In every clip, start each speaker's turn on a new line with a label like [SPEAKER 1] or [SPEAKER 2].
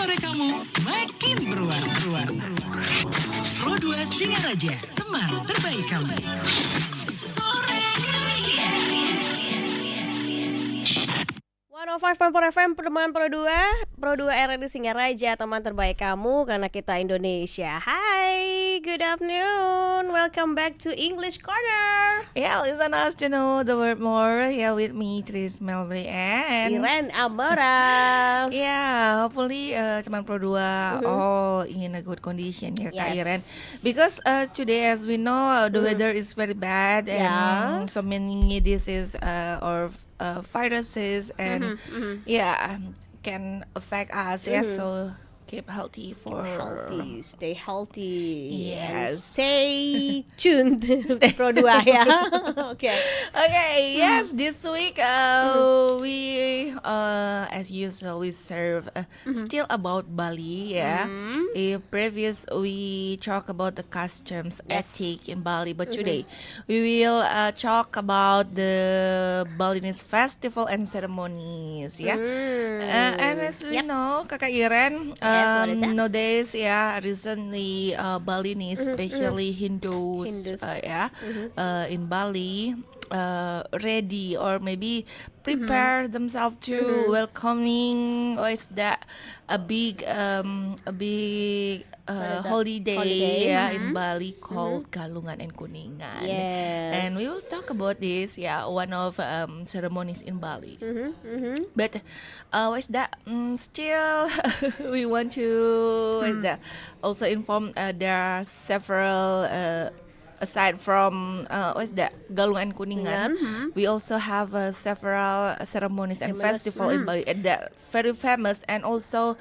[SPEAKER 1] sore kamu makin berwarna. Pro 2 Singaraja, teman terbaik kamu. Sore Singaraja.
[SPEAKER 2] 105.4 FM Pertemuan Pro 2 RRI Singaraja, teman terbaik kamu karena kita Indonesia. Hi, good afternoon. Welcome back to English Corner.
[SPEAKER 3] Yeah, listen us to know the word more. Here with me, Tris Melbury and
[SPEAKER 2] Iren Amara.
[SPEAKER 3] yeah, hopefully teman Pro 2 all in a good condition ya Kak Iren. Because today as we know the weather is very bad and so many diseases or viruses and can affect us. Yeah, so keep healthy
[SPEAKER 2] Stay healthy.
[SPEAKER 3] Yes.
[SPEAKER 2] Stay tuned. Pro 2 ya. Okay.
[SPEAKER 3] Okay, yes, this week we as usual we serve still about Bali, yeah. Previous we talk about the customs ethic in Bali, but today we will talk about the Balinese festival and ceremonies, yeah. And as we know, Kakak Iren,
[SPEAKER 2] what is that?
[SPEAKER 3] nowadays, yeah, recently Balinese, especially Hindus. In Bali, ready or maybe prepare themselves to welcoming or is that a big holiday in Bali called Galungan and Kuningan. And we will talk about this, one of ceremonies in Bali. But what's that? Still, we want to also inform there are several. Aside from Galungan Kuningan, we also have several ceremonies and festival in Bali that very famous and also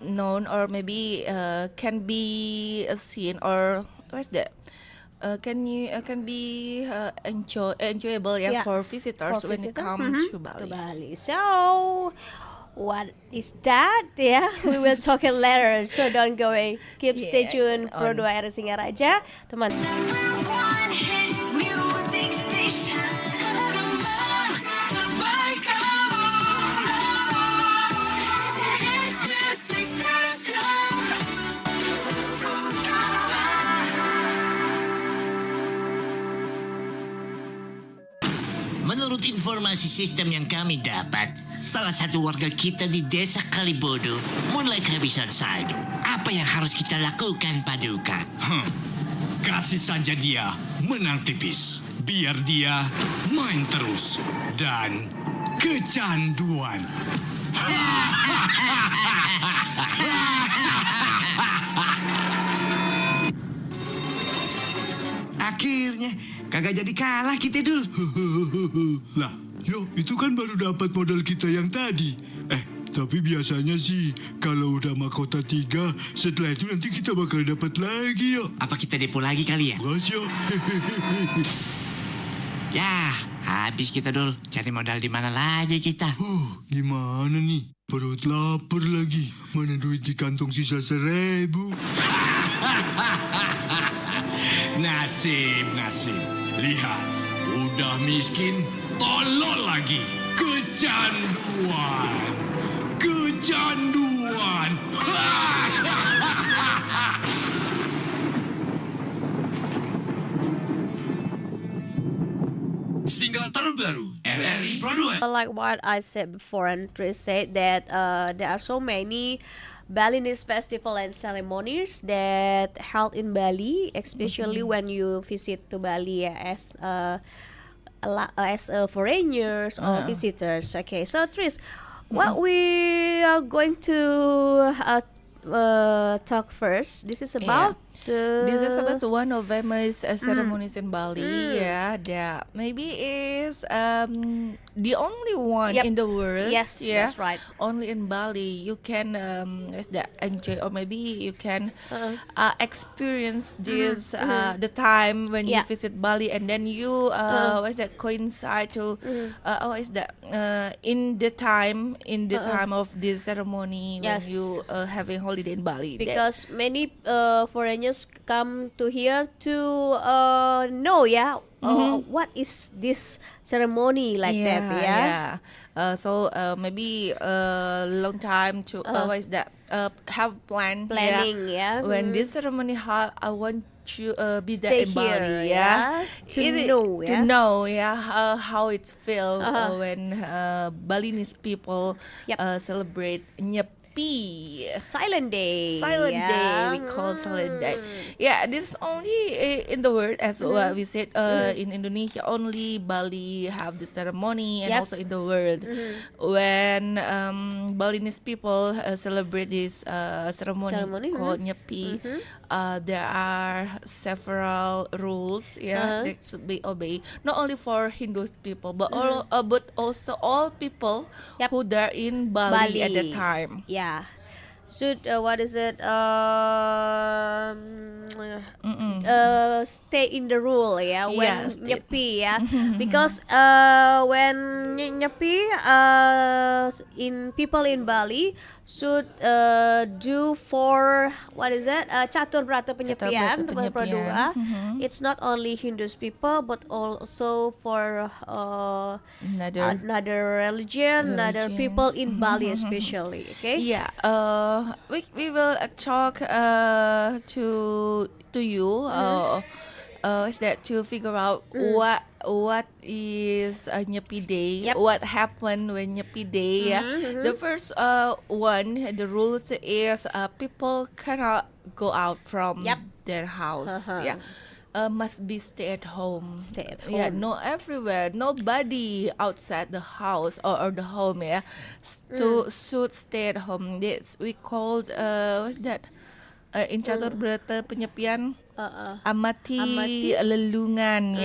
[SPEAKER 3] known or maybe can be seen or can be enjoyable for visitors when it comes to Bali.
[SPEAKER 2] So, what is that? Yeah, we will talk it later. So don't go away. Stay tuned. Pro 2 RRI Singaraja, teman.
[SPEAKER 1] One hit music station. Teman terbaik kamu. Hit music station. Pro 2. Menurut informasi sistem yang kami dapat, salah satu warga kita di desa Kalibodo mulai kehabisan saldo. Apa yang harus kita lakukan, Paduka?
[SPEAKER 4] Kasih saja dia menang tipis. Biar dia main terus dan kecanduan.
[SPEAKER 5] Akhirnya kagak jadi kalah kita dul.
[SPEAKER 4] Lah, yo itu kan baru dapat modal kita yang tadi. Tapi biasanya sih kalau udah mahkota 3, setelah itu nanti kita bakal dapat lagi yo.
[SPEAKER 5] Apa kita depo lagi kali ya?
[SPEAKER 4] Gas yo.
[SPEAKER 5] Ya, habis kita dul. Cari modal di mana lagi kita?
[SPEAKER 4] Gimana nih? Perut lapar lagi. Mana duit di kantong sisa 1.000? Nasib. Lihat, udah miskin, tolol lagi. Kecanduan.
[SPEAKER 1] Single terbaru RRI Pro 2.
[SPEAKER 2] Like what I said before, and Chris said that there are so many Balinese festival and ceremonies that held in Bali, especially when you visit to Bali as foreigners or visitors. Okay, so Tris, what we are going to talk first. This is about
[SPEAKER 3] this is about one of famous ceremonies in Bali. That maybe is the only one in the world.
[SPEAKER 2] Yes, that's right.
[SPEAKER 3] Only in Bali you can enjoy or maybe you can experience this the time when you visit Bali and then you coincide to in the time of this ceremony when you having holiday in Bali.
[SPEAKER 2] Because many foreigners come to here to know, what is this ceremony like that,
[SPEAKER 3] So maybe a long time to always have
[SPEAKER 2] planning,
[SPEAKER 3] When this ceremony, I want to be there
[SPEAKER 2] Stay
[SPEAKER 3] in
[SPEAKER 2] here,
[SPEAKER 3] Bali,
[SPEAKER 2] to
[SPEAKER 3] to know, how it feels when Balinese people
[SPEAKER 2] Yep.
[SPEAKER 3] celebrate Nyepi.
[SPEAKER 2] Silent day.
[SPEAKER 3] Silent
[SPEAKER 2] yeah.
[SPEAKER 3] day, we call silent day. Yeah, this is only in the world, as what we said, in Indonesia only Bali have this ceremony, and
[SPEAKER 2] Yes.
[SPEAKER 3] also in the world when Balinese people celebrate this ceremony called Nyepi. There are several rules that should be obeyed, not only for Hindu people but but also all people
[SPEAKER 2] Yep.
[SPEAKER 3] who there in Bali at that time.
[SPEAKER 2] Yeah. Should what is it? Stay in the rule, when
[SPEAKER 3] Yes,
[SPEAKER 2] nyepi, because when nyepi, in people in Bali should do for what is it? Catur Brata Penyepian,
[SPEAKER 3] Catur Brata
[SPEAKER 2] Berdua.
[SPEAKER 3] Penyepian.
[SPEAKER 2] It's not only Hindus people but also for another religion, another people in Bali especially. Okay.
[SPEAKER 3] Yeah, we will talk to you is that to figure out what is a Nyepi Day,
[SPEAKER 2] Yep.
[SPEAKER 3] what happened when Nyepi Day. The first one, the rules is people cannot go out from
[SPEAKER 2] Yep.
[SPEAKER 3] their house. Must be stay at home.
[SPEAKER 2] Stay at
[SPEAKER 3] Yeah,
[SPEAKER 2] home.
[SPEAKER 3] no everywhere. Nobody outside the house or the home. Should stay at home. This we called what's that? In Catur Brata Penyepian, amati lelungan.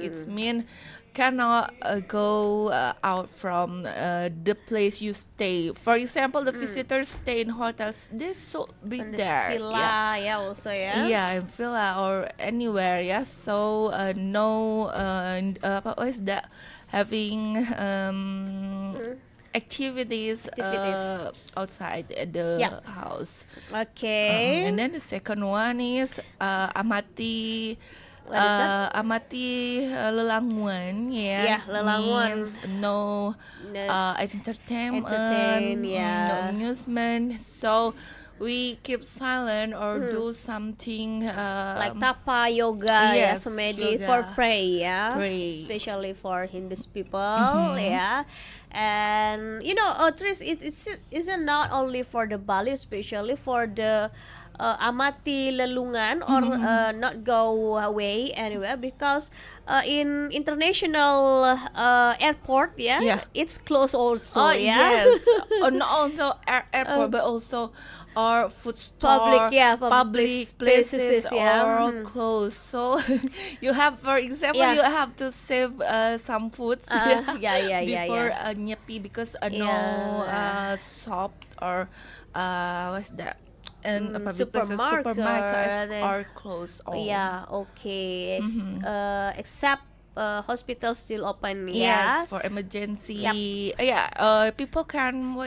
[SPEAKER 3] It mean cannot go out from the place you stay. For example, the visitors stay in hotels. They should be
[SPEAKER 2] And the
[SPEAKER 3] there.
[SPEAKER 2] villa, also,
[SPEAKER 3] Yeah, in villa or anywhere. So no, what is that? Having activities outside the
[SPEAKER 2] Yeah.
[SPEAKER 3] house.
[SPEAKER 2] Okay.
[SPEAKER 3] And then the second one is amati.
[SPEAKER 2] What is that?
[SPEAKER 3] Amati lelanguan,
[SPEAKER 2] Yeah, lelanguan.
[SPEAKER 3] means no
[SPEAKER 2] No.
[SPEAKER 3] entertainment,
[SPEAKER 2] Entertain,
[SPEAKER 3] no amusement. So we keep silent or do something
[SPEAKER 2] Like tapa yoga,
[SPEAKER 3] yes,
[SPEAKER 2] samedi
[SPEAKER 3] yoga.
[SPEAKER 2] for pray,
[SPEAKER 3] Pray.
[SPEAKER 2] especially for Hindus people, and Tris, isn't not only for the Bali, especially for the amati lelungan or not go away anywhere, because in international airport, it's closed also.
[SPEAKER 3] Oh yes, not also airport, but also our food store, public places are closed. So you have, for example, you have to save some foods before Nyepi, because no shop or what's that? And supermarkets are closed. All.
[SPEAKER 2] Yeah, okay. Except hospitals still open.
[SPEAKER 3] Yes, for emergency. People can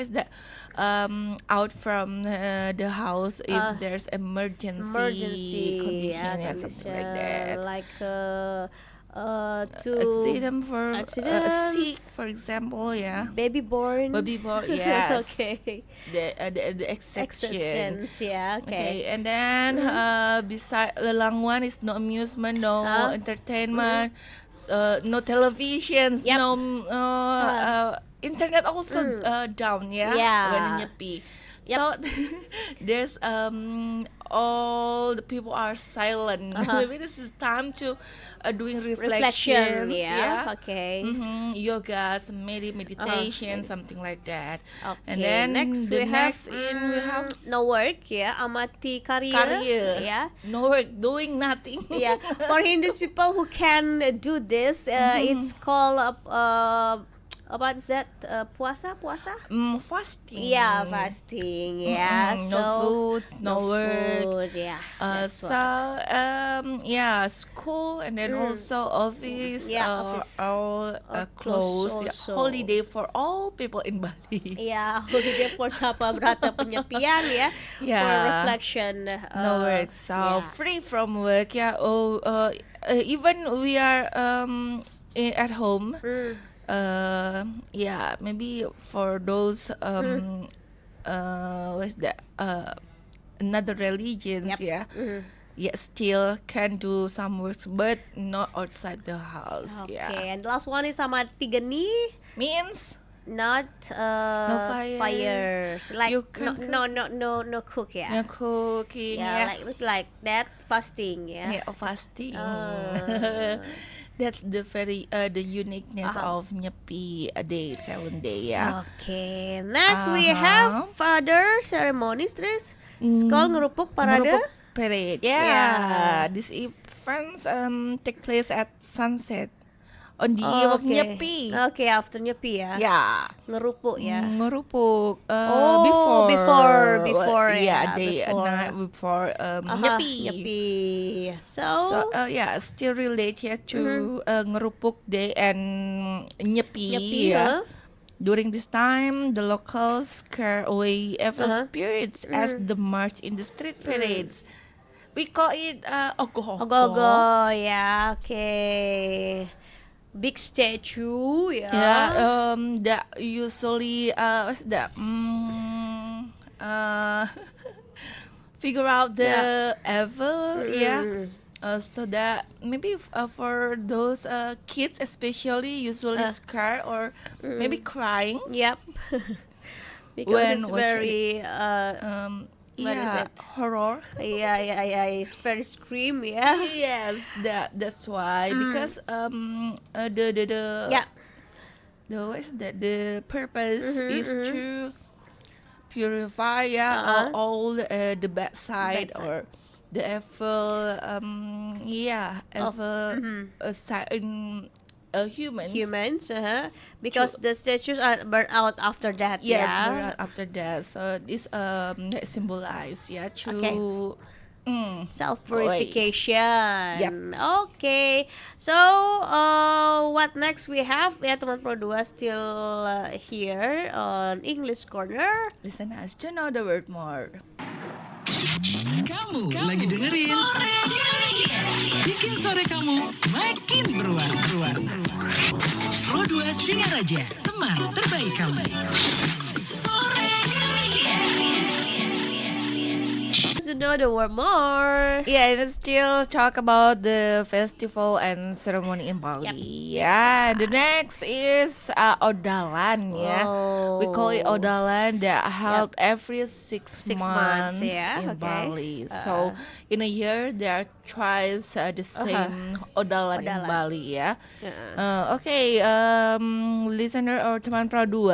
[SPEAKER 3] out from the house if there's emergency condition, something like that.
[SPEAKER 2] Like to
[SPEAKER 3] accident for
[SPEAKER 2] accident.
[SPEAKER 3] sick, for example,
[SPEAKER 2] baby born.
[SPEAKER 3] Yes.
[SPEAKER 2] Okay.
[SPEAKER 3] The exception.
[SPEAKER 2] Exceptions, okay.
[SPEAKER 3] And then beside lelanguan is no amusement, no entertainment, no televisions,
[SPEAKER 2] Yep.
[SPEAKER 3] no internet also down, when Nyepi.
[SPEAKER 2] Yep.
[SPEAKER 3] So there's all the people are silent. Maybe this is time to doing
[SPEAKER 2] Reflection,
[SPEAKER 3] reflections,
[SPEAKER 2] okay.
[SPEAKER 3] yoga, meditation, something like that.
[SPEAKER 2] Okay.
[SPEAKER 3] And then
[SPEAKER 2] next
[SPEAKER 3] the
[SPEAKER 2] we
[SPEAKER 3] next
[SPEAKER 2] have
[SPEAKER 3] we have
[SPEAKER 2] no work, amati career.
[SPEAKER 3] career. No work, doing nothing.
[SPEAKER 2] For Hindus people who can do this, it's called What's that? Puasa?
[SPEAKER 3] Fasting.
[SPEAKER 2] Yeah, fasting. Yeah,
[SPEAKER 3] No food, no work.
[SPEAKER 2] food. Yeah. That's why.
[SPEAKER 3] Yeah, school and then also office,
[SPEAKER 2] Yeah, office.
[SPEAKER 3] all
[SPEAKER 2] Close
[SPEAKER 3] closed. Yeah,
[SPEAKER 2] also.
[SPEAKER 3] holiday for all people in Bali.
[SPEAKER 2] Yeah, holiday for tapa berata penyepian ya. For
[SPEAKER 3] Yeah.
[SPEAKER 2] reflection.
[SPEAKER 3] No work, so
[SPEAKER 2] yeah.
[SPEAKER 3] free from work. Yeah. Even we are at home. Yeah, maybe for those what's that? Another religions.
[SPEAKER 2] Yep.
[SPEAKER 3] Yeah. Yeah, still can do some works, but not outside the house.
[SPEAKER 2] Okay,
[SPEAKER 3] Yeah.
[SPEAKER 2] and the last one is sama tiga ni,
[SPEAKER 3] Means
[SPEAKER 2] not
[SPEAKER 3] fires.
[SPEAKER 2] fires. Like
[SPEAKER 3] You can
[SPEAKER 2] no cook ya.
[SPEAKER 3] no cooking.
[SPEAKER 2] Yeah,
[SPEAKER 3] Yeah.
[SPEAKER 2] like that fasting ya.
[SPEAKER 3] Yeah, fasting.
[SPEAKER 2] Uh.
[SPEAKER 3] That's the uniqueness of Nyepi day, 7 day. Yeah.
[SPEAKER 2] Okay, next we have other ceremonies terus. Sekolah ngerupuk parade.
[SPEAKER 3] Ngerupuk parade. Yeah.
[SPEAKER 2] Yeah.
[SPEAKER 3] These events take place at sunset on the eve of Nyepi.
[SPEAKER 2] Okay, after Nyepi ya.
[SPEAKER 3] Yeah.
[SPEAKER 2] Ngerupuk ya.
[SPEAKER 3] Ngerupuk
[SPEAKER 2] before
[SPEAKER 3] yeah,
[SPEAKER 2] ya,
[SPEAKER 3] day and
[SPEAKER 2] before.
[SPEAKER 3] night before
[SPEAKER 2] Aha,
[SPEAKER 3] Nyepi.
[SPEAKER 2] Nyepi. So,
[SPEAKER 3] So yeah, still related to Ngerupuk Day and Nyepi.
[SPEAKER 2] Nyepi,
[SPEAKER 3] Yeah. During this time, the locals scare away evil spirits as the march in the street parades. We call it ogoh-ogoh.
[SPEAKER 2] ogo-ogo ya, okay. Big statue ya.
[SPEAKER 3] Yeah, that usually what's that? Figure out the evil, yeah. So that maybe for those kids especially usually scared or maybe crying.
[SPEAKER 2] Yep. Because
[SPEAKER 3] When
[SPEAKER 2] it's
[SPEAKER 3] watching
[SPEAKER 2] very what is
[SPEAKER 3] Yeah,
[SPEAKER 2] it?
[SPEAKER 3] horror.
[SPEAKER 2] yeah, it's very scream ya.
[SPEAKER 3] Yes, that's why because the
[SPEAKER 2] Yeah.
[SPEAKER 3] the what is that? The purpose is to purify all the bad side
[SPEAKER 2] Bad side.
[SPEAKER 3] or the evil side in humans.
[SPEAKER 2] Humans, because the statues are burned out after that.
[SPEAKER 3] Yes,
[SPEAKER 2] yeah.
[SPEAKER 3] right after that. So this that symbolize to
[SPEAKER 2] Okay.
[SPEAKER 3] mm,
[SPEAKER 2] Self-purification.
[SPEAKER 3] Yep.
[SPEAKER 2] Okay. So, what next we have? Ya, teman Pro 2 still here on English Corner.
[SPEAKER 3] listen us to know the word more.
[SPEAKER 6] Kamu lagi dengerin bikin sore kamu makin berwarna. Pro 2 Singaraja, teman terbaik kamu.
[SPEAKER 2] To know the word more.
[SPEAKER 3] Yeah, and still talk about the festival and ceremony in Bali. Yeah, the next is Odalan. Yeah, we call it Odalan that held every 6
[SPEAKER 2] months,
[SPEAKER 3] months
[SPEAKER 2] yeah,
[SPEAKER 3] in
[SPEAKER 2] okay.
[SPEAKER 3] Bali. So in a year there are twice the same Odalan in
[SPEAKER 2] Odalan.
[SPEAKER 3] Bali. Yeah. Okay, listener or teman Pro 2.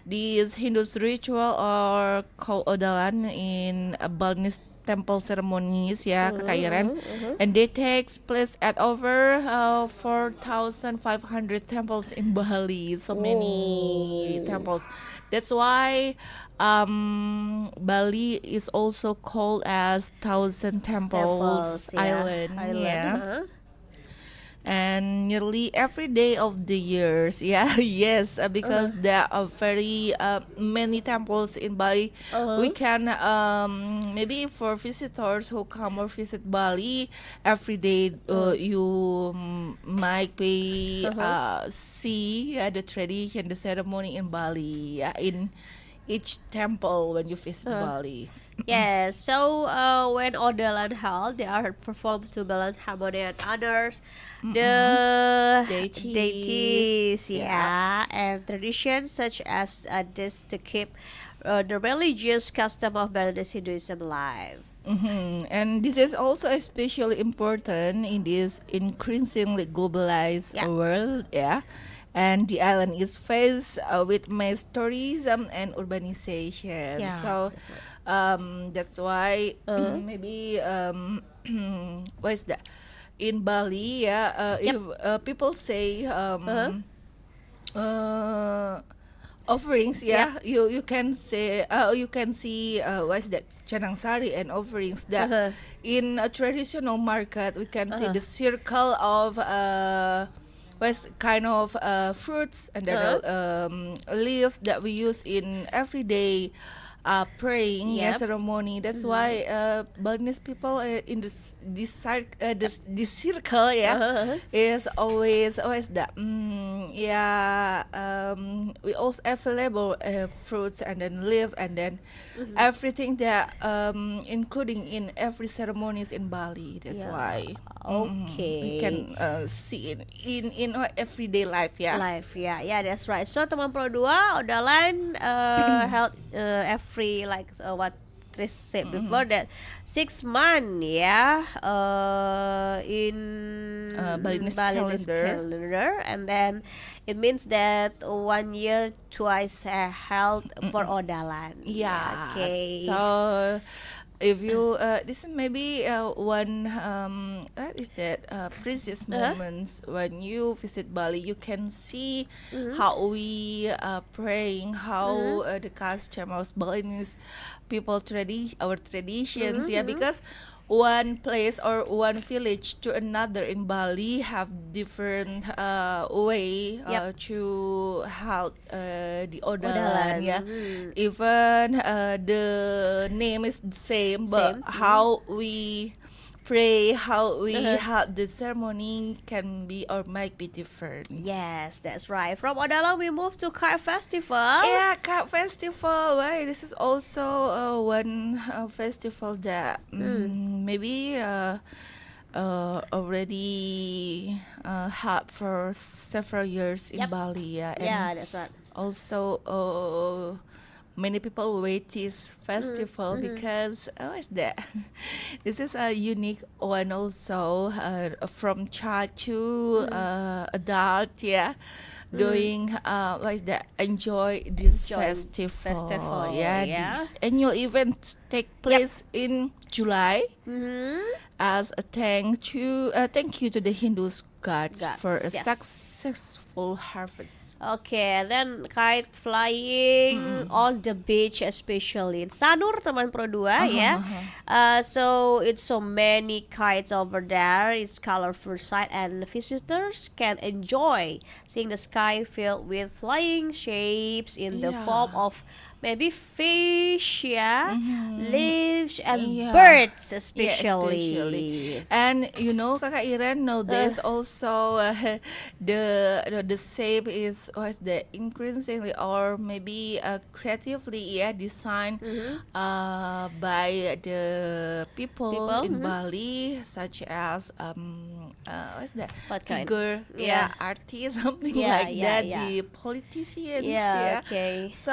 [SPEAKER 3] These Hindu ritual are called Odalan in Balinese temple ceremonies, ya, Kekairan, and they takes place at over 4,500 temples in Bali. So many temples. That's why Bali is also called as Thousand Temples Island. Yeah. And nearly every day of the years, yes, because there are very many temples in Bali. We can maybe for visitors who come or visit Bali every day, you might be see the tradition, the ceremony in Bali, in each temple when you visit Bali.
[SPEAKER 2] Yes, so when Odalan held, they are performed to balance harmony and honors the deities, and traditions such as this to keep the religious custom of Balinese Hinduism alive.
[SPEAKER 3] And this is also especially important in this increasingly globalized world, and the island is faced with mass tourism and urbanization.
[SPEAKER 2] Yeah,
[SPEAKER 3] So that's why maybe what is that? In Bali, if people say offerings, you can say you can see what's that Canang Sari and offerings that in a traditional market we can see the circle of what's kind of fruits and then leaves that we use in everyday praying ceremony. That's why Balinese people in this circle is always that we also available fruits and then leaf and then everything that including in every ceremonies in Bali. That's why we can see it in our everyday life.
[SPEAKER 2] Life, that's right. So teman Pro 2, Odalan held every what Tris said before that 6 months in
[SPEAKER 3] Balinese
[SPEAKER 2] calendar, and then it means that 1 year twice held for Odalan. Okay.
[SPEAKER 3] So if you this is maybe one what is that precious moments when you visit Bali, you can see how we praying, how the custom of Balinese people our traditions, because one place or one village to another in Bali have different way to hold the Odalan. Even the name is the same, but how we pray, how we have the ceremony can be or might be different.
[SPEAKER 2] Yes, that's right. From Odalan we move to Kite Festival.
[SPEAKER 3] Yeah, Kite Festival. Right, this is also one festival that maybe already had for several years in Bali. And
[SPEAKER 2] that's right.
[SPEAKER 3] also many people wait this festival because this is a unique one also, from child to adult, doing enjoy this festival. This annual event take place in July as a thank you to the Hindu gods for a successful harvest.
[SPEAKER 2] Okay, then kite flying on the beach, especially in Sanur, teman Pro 2, so it's so many kites over there. It's colorful sight, and visitors can enjoy seeing the sky filled with flying shapes in the form of maybe fish, leaves and birds especially.
[SPEAKER 3] And you know, Kakak Iren know this also, the shape is the increasingly or maybe creatively designed by the people in Bali, such as
[SPEAKER 2] What kind?
[SPEAKER 3] figure, artists, something like that. The politicians,
[SPEAKER 2] Okay.
[SPEAKER 3] So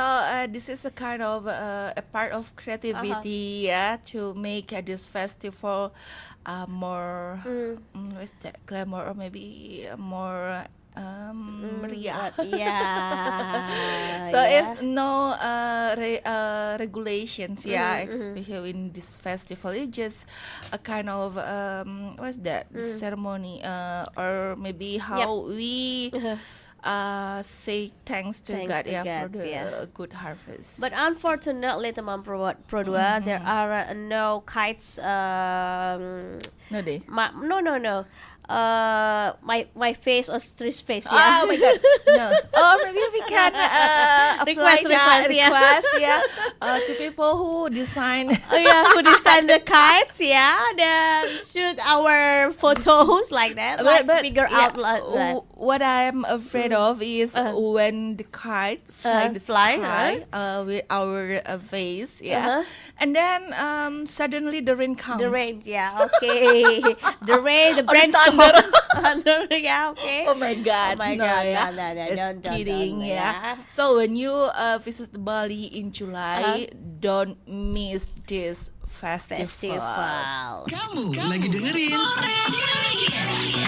[SPEAKER 3] this is a kind of a part of creativity, to make this festival more glamour or maybe more meriah. So it's no regulations, especially in this festival. It's just a kind of ceremony, or maybe how we say thanks to God, for the good harvest.
[SPEAKER 2] But unfortunately, teman Pro 2, there are no kites.
[SPEAKER 3] No day.
[SPEAKER 2] No. My face or Trish face.
[SPEAKER 3] Oh my God, no. Or maybe we can apply request to people who design.
[SPEAKER 2] Who design the kites? Then shoot our photos like that. But figure out like that.
[SPEAKER 3] What I'm afraid of is when the kite fly the sky with our face, and then suddenly the rain comes.
[SPEAKER 2] The rain, okay. The rain, the brainstorm. Okay.
[SPEAKER 3] Oh my God,
[SPEAKER 2] No,
[SPEAKER 3] It's kidding, So when you visit Bali in July, don't miss this festival.
[SPEAKER 6] Kamu lagi dengerin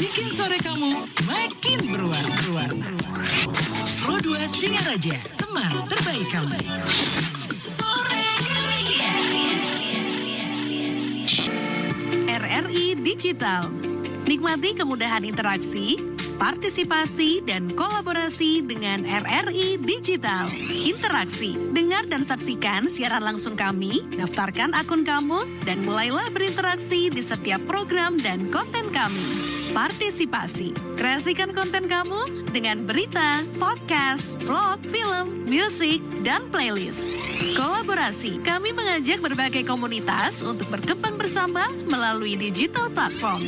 [SPEAKER 6] Bikin sore kamu makin berwarna. Pro 2 Singaraja, teman terbaik kamu. RRI Digital. Nikmati kemudahan interaksi, partisipasi dan kolaborasi dengan RRI Digital. Interaksi, dengar dan saksikan siaran langsung kami, daftarkan akun kamu, dan mulailah berinteraksi di setiap program dan konten kami. Partisipasi, kreasikan konten kamu dengan berita, podcast, vlog, film, musik, dan playlist. Kolaborasi, kami mengajak berbagai komunitas untuk berkembang bersama melalui digital platform.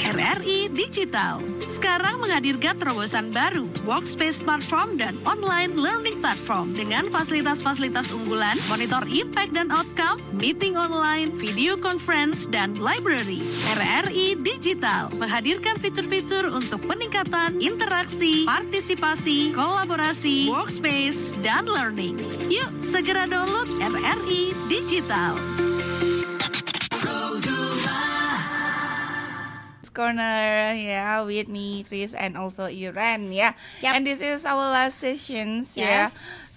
[SPEAKER 6] RRI Digital sekarang menghadirkan terobosan baru, workspace platform dan online learning platform dengan fasilitas-fasilitas unggulan, monitor impact dan outcome, meeting online, video conference, dan library. RRI Digital menghadirkan fitur-fitur untuk peningkatan interaksi, partisipasi, kolaborasi, workspace, dan learning. Yuk, segera download RRI Digital.
[SPEAKER 3] Corner, yeah, with me, Chris, and also Iran, yeah.
[SPEAKER 2] Yep.
[SPEAKER 3] And this is our last sessions, yeah,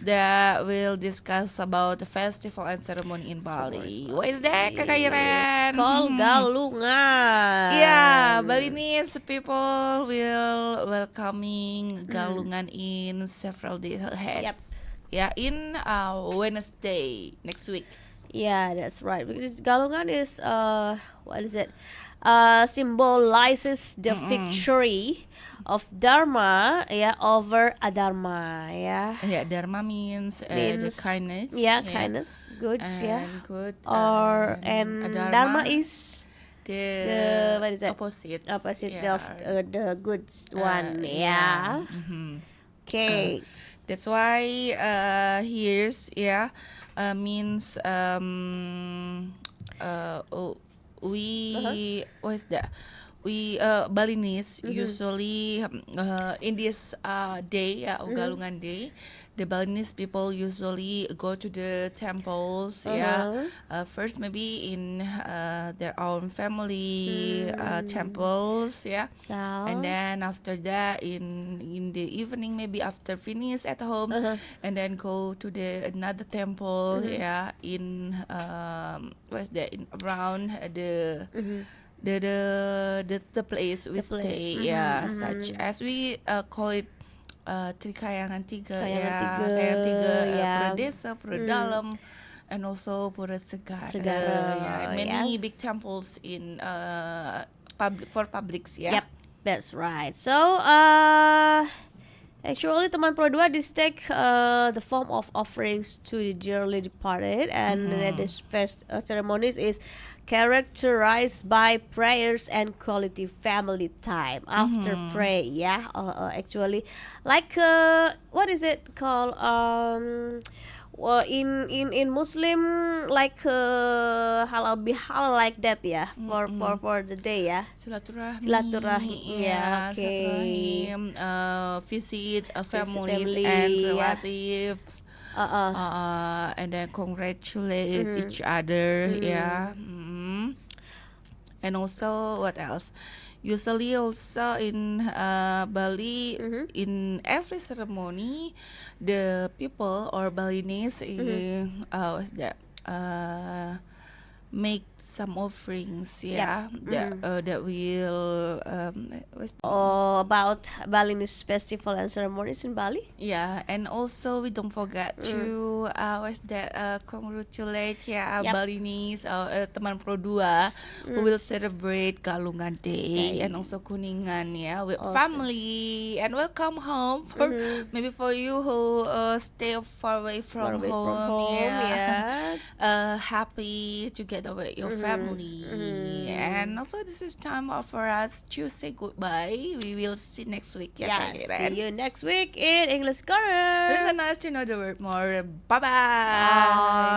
[SPEAKER 3] that will discuss about the festival and ceremony in Bali. What is that, Kakak Iran?
[SPEAKER 2] Called Galungan.
[SPEAKER 3] Yeah, Balinese people will welcoming Galungan in several days ahead.
[SPEAKER 2] Yep.
[SPEAKER 3] Yeah, in Wednesday next week.
[SPEAKER 2] Yeah, that's right. Because Galungan is what is it? Symbolizes the victory of Dharma, over Adharma,
[SPEAKER 3] Yeah, Dharma means the kindness.
[SPEAKER 2] Kindness, good,
[SPEAKER 3] and good.
[SPEAKER 2] And Dharma is the what is that?
[SPEAKER 3] Opposite.
[SPEAKER 2] Opposite
[SPEAKER 3] Yeah.
[SPEAKER 2] of the good one,
[SPEAKER 3] Mhm.
[SPEAKER 2] Okay.
[SPEAKER 3] That's why here's means we what is that? We Balinese usually in this day, Galungan Day, the Balinese people usually go to the temples. First maybe in their own family temples, and then after that in the evening, maybe after finish at home, and then go to the another temple, in what's that? In around the place we stay, such as we call it Trikayangan Tiga, Kayangan Tiga, Pura Desa, Pura Dalam, and also Pura Segara, and many big temples in publics,
[SPEAKER 2] Yep, that's right. So actually, teman Pro 2, this take the form of offerings to the dearly departed, and this ceremonies is characterized by prayers and quality family time after pray. Actually, like what is it called? Well, in Muslim, like halal bihalal like that, for the day,
[SPEAKER 3] Silaturahmi,
[SPEAKER 2] okay.
[SPEAKER 3] silaturahim, visit families
[SPEAKER 2] family,
[SPEAKER 3] and relatives, and then congratulate each other, and also what else? Usually also in Bali, in every ceremony, the people or Balinese what's that? Make some offerings, that will
[SPEAKER 2] About Balinese festival and ceremonies in Bali.
[SPEAKER 3] and also we don't forget to congratulate Balinese teman Pro 2 who will celebrate Galungan Day and also Kuningan with family and welcome home for maybe for you who stay far away from home, happy together with your family, and also this is time for us to say goodbye. We will see next week.
[SPEAKER 2] See you next week in English Corner.
[SPEAKER 3] Listen us to know the word more. Bye bye.
[SPEAKER 2] Bye.